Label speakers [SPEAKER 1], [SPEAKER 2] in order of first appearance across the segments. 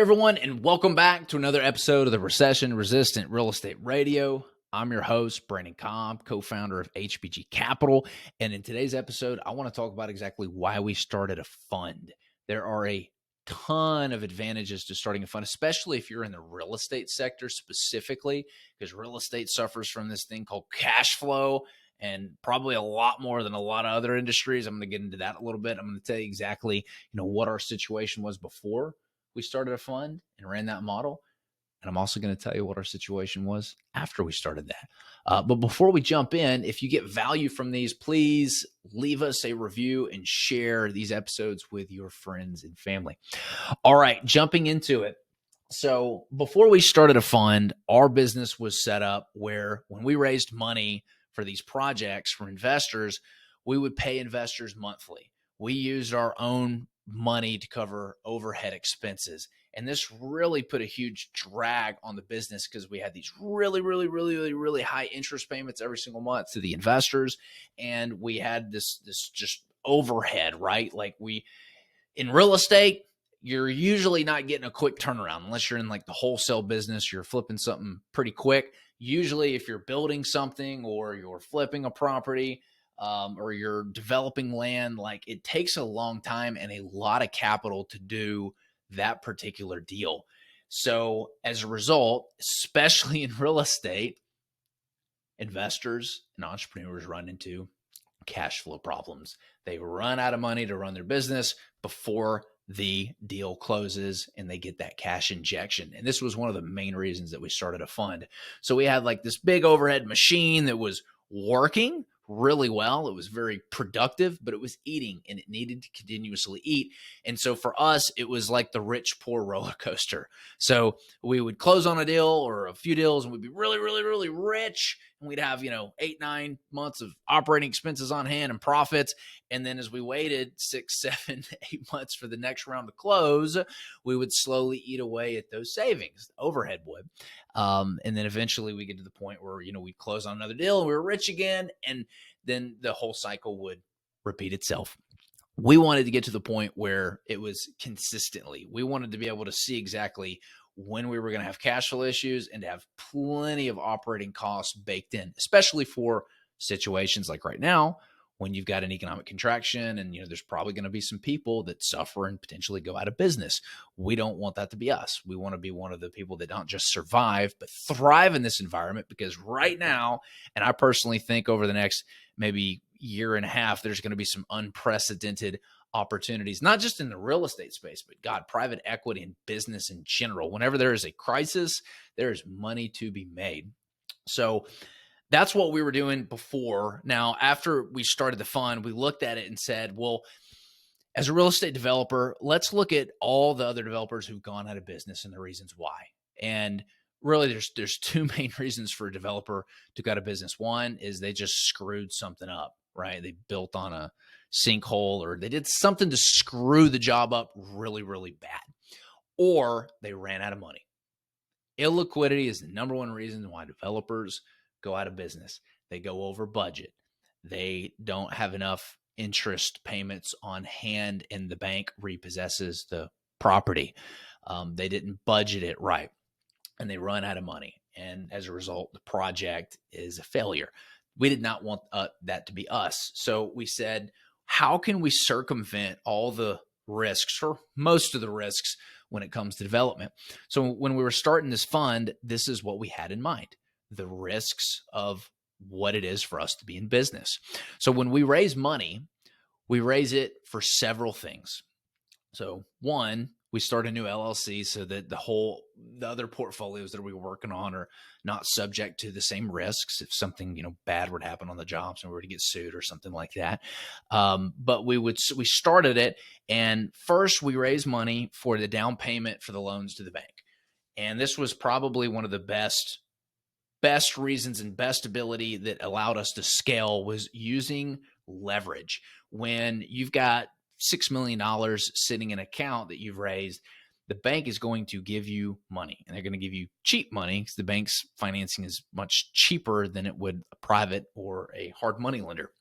[SPEAKER 1] everyone, and welcome back to another episode of the Recession Resistant Real Estate Radio. I'm your host, Brandon Cobb, co-founder of HBG Capital. And in today's episode, I want to talk about exactly why we started a fund. There are a ton of advantages to starting a fund, especially if you're in the real estate sector specifically, because real estate suffers from this thing called cash flow and probably a lot more than a lot of other industries. I'm going to get into that a little bit. I'm going to tell you exactly, what our situation was before we started a fund and ran that model. And I'm also going to tell you what our situation was after we started that. But before we jump in, if you get value from these, please leave us a review and share these episodes with your friends and family. All right, jumping into it. So before we started a fund, our business was set up where when we raised money for these projects from investors, we would pay investors monthly. We used our own money to cover overhead expenses. And this really put a huge drag on the business because we had these really high interest payments every single month to the investors. And we had this just overhead, right? Like in real estate, you're usually not getting a quick turnaround unless you're in like the wholesale business, you're flipping something pretty quick. Usually if you're building something or you're flipping a property, or you're developing land, like it takes a long time and a lot of capital to do that particular deal. So as a result, especially in real estate, investors and entrepreneurs run into cash flow problems. They run out of money to run their business before the deal closes and they get that cash injection. And this was one of the main reasons that we started a fund. So we had like this big overhead machine that was working really well. It was very productive, but it was eating and it needed to continuously eat. And so for us, it was like the rich poor roller coaster. So we would close on a deal or a few deals and we'd be really rich. And we'd have, 8, 9 months of operating expenses on hand and profits. And then as we waited 6, 7, 8 months for the next round to close, we would slowly eat away at those savings. The overhead would. And then eventually we get to the point where, we'd close on another deal and we were rich again. And then the whole cycle would repeat itself. We wanted to get to the point where it was consistently. We wanted to be able to see exactly when we were going to have cash flow issues and to have plenty of operating costs baked in, especially for situations like right now, when you've got an economic contraction and, there's probably going to be some people that suffer and potentially go out of business. We don't want that to be us. We want to be one of the people that don't just survive, but thrive in this environment, because right now, and I personally think over the next maybe year and a half, there's going to be some unprecedented opportunities, not just in the real estate space, but private equity and business in general. Whenever there is a crisis, there is money to be made. So that's what we were doing before. Now, after we started the fund, we looked at it and said, well, as a real estate developer, let's look at all the other developers who've gone out of business and the reasons why. And really, there's two main reasons for a developer to go out of business. One is they just screwed something up, right? They built on a sinkhole or they did something to screw the job up really bad, or they ran out of money. Illiquidity is the number one reason why developers go out of business. They go over budget. They don't have enough interest payments on hand and the bank repossesses the property. They didn't budget it right and they run out of money. And as a result, the project is a failure. We did not want that to be us. So we said, how can we circumvent all the risks, or most of the risks, when it comes to development? So when we were starting this fund, this is what we had in mind: the risks of what it is for us to be in business. So when we raise money, we raise it for several things. So one, we start a new LLC so that the other portfolios that we were working on are not subject to the same risks. If something, bad would happen on the jobs and we were to get sued or something like that. But we started it, and first we raised money for the down payment for the loans to the bank. And this was probably one of the best reasons and best ability that allowed us to scale, was using leverage. When you've got $6 million sitting in an account that you've raised, the bank is going to give you money, and they're going to give you cheap money because the bank's financing is much cheaper than it would a private or a hard money lender.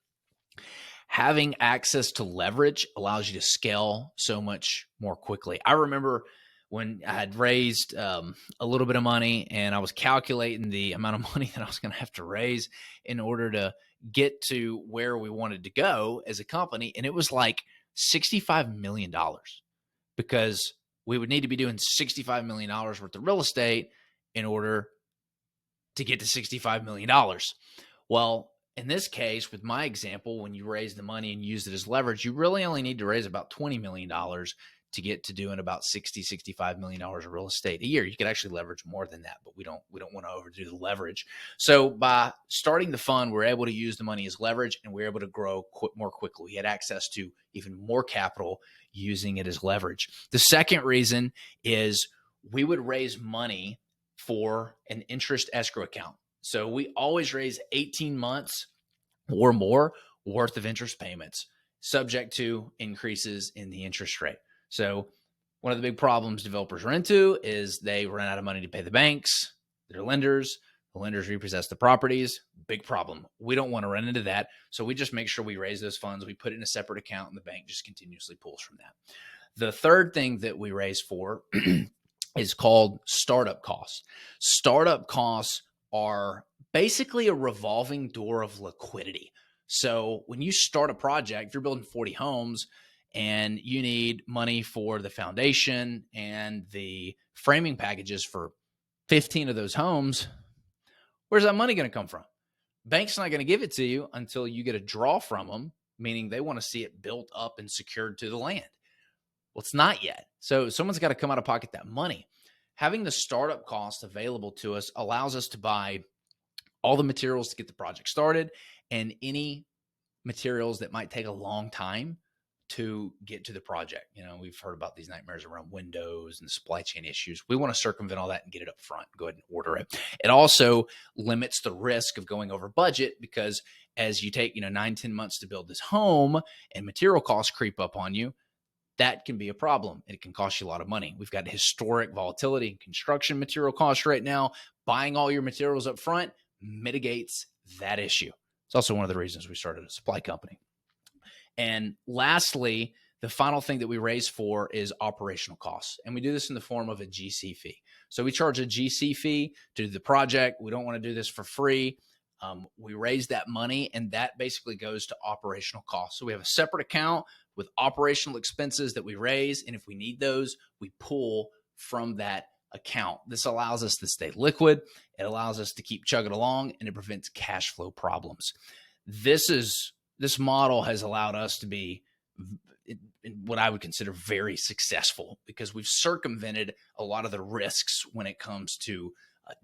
[SPEAKER 1] Having access to leverage allows you to scale so much more quickly. I remember when I had raised a little bit of money and I was calculating the amount of money that I was going to have to raise in order to get to where we wanted to go as a company. And it was like $65 million because we would need to be doing $65 million worth of real estate in order to get to $65 million. Well, in this case, with my example, when you raise the money and use it as leverage, you really only need to raise about $20 million to get to doing about $65 million of real estate a year. You could actually leverage more than that, but we don't want to overdo the leverage. So by starting the fund, we're able to use the money as leverage, and we're able to grow more quickly. We had access to even more capital using it as leverage. The second reason is we would raise money for an interest escrow account. So we always raise 18 months or more worth of interest payments, subject to increases in the interest rate. So one of the big problems developers run into is they run out of money to pay the banks, their lenders. The lenders repossess the properties. Big problem. We don't want to run into that. So we just make sure we raise those funds. We put it in a separate account, and the bank just continuously pulls from that. The third thing that we raise for is called startup costs. Startup costs are basically a revolving door of liquidity. So when you start a project, if you're building 40 homes and you need money for the foundation and the framing packages for 15 of those homes, where's that money going to come from? Bank's not going to give it to you until you get a draw from them, meaning they want to see it built up and secured to the land. Well, it's not yet. So someone's got to come out of pocket that money. Having the startup cost available to us allows us to buy all the materials to get the project started and any materials that might take a long time to get to the project. You know, we've heard about these nightmares around windows and supply chain issues. We want to circumvent all that and get it up front. Go ahead and order it. It also limits the risk of going over budget because as you take, 9-10 months to build this home and material costs creep up on you, that can be a problem. It can cost you a lot of money. We've got historic volatility in construction material costs right now. Buying all your materials up front mitigates that issue. It's also one of the reasons we started a supply company. And lastly, the final thing that we raise for is operational costs. And we do this in the form of a GC fee. So we charge a GC fee to do the project. We don't want to do this for free. We raise that money, and that basically goes to operational costs. So we have a separate account with operational expenses that we raise, and if we need those, we pull from that account. This allows us to stay liquid. It allows us to keep chugging along, and it prevents cash flow problems. This model has allowed us to be what I would consider very successful because we've circumvented a lot of the risks when it comes to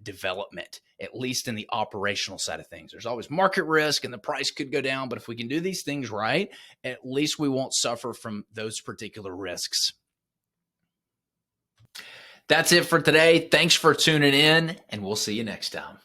[SPEAKER 1] development, at least in the operational side of things. There's always market risk and the price could go down, but if we can do these things right, at least we won't suffer from those particular risks. That's it for today. Thanks for tuning in, and we'll see you next time.